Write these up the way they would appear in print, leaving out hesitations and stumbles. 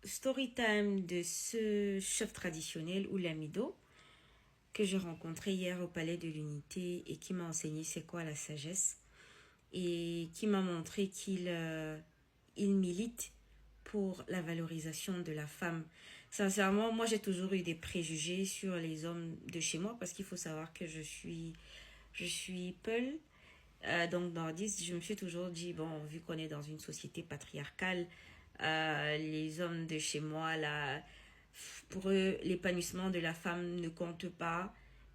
story time de ce chef traditionnel ou l'amido que j'ai rencontré hier au Palais de l'Unité et qui m'a enseigné c'est quoi la sagesse et qui m'a montré qu'il milite pour la valorisation de la femme. Sincèrement, moi j'ai toujours eu des préjugés sur les hommes de chez moi parce qu'il faut savoir que je suis Peul, donc nordiste. Je me suis toujours dit, bon, vu qu'on est dans une société patriarcale, les hommes de chez moi, là, pour eux, l'épanouissement de la femme ne compte pas.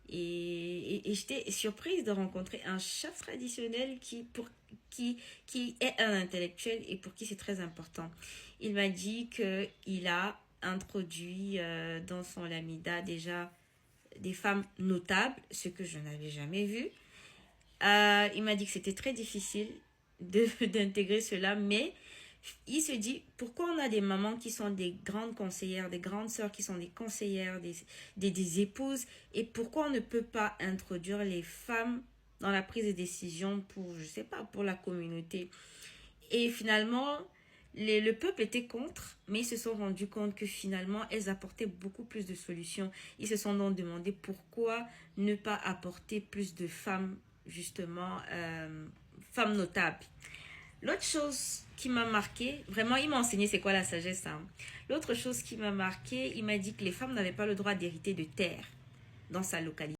Et j'étais surprise de rencontrer un chef traditionnel qui est un intellectuel et pour qui c'est très important. Il m'a dit qu'il a introduit dans son lamida déjà des femmes notables, ce que je n'avais jamais vu. Il m'a dit que c'était très difficile d'intégrer cela, mais il se dit pourquoi on a des mamans qui sont des grandes conseillères, des grandes sœurs qui sont des conseillères, des épouses, et pourquoi on ne peut pas introduire les femmes dans la prise de décision pour, je sais pas, pour la communauté. Et finalement, le peuple était contre, mais ils se sont rendus compte que finalement, elles apportaient beaucoup plus de solutions. Ils se sont donc demandé pourquoi ne pas apporter plus de femmes, justement, femmes notables. L'autre chose qui m'a marqué, vraiment, il m'a enseigné c'est quoi la sagesse. Hein. L'autre chose qui m'a marqué, il m'a dit que les femmes n'avaient pas le droit d'hériter de terre dans sa localité.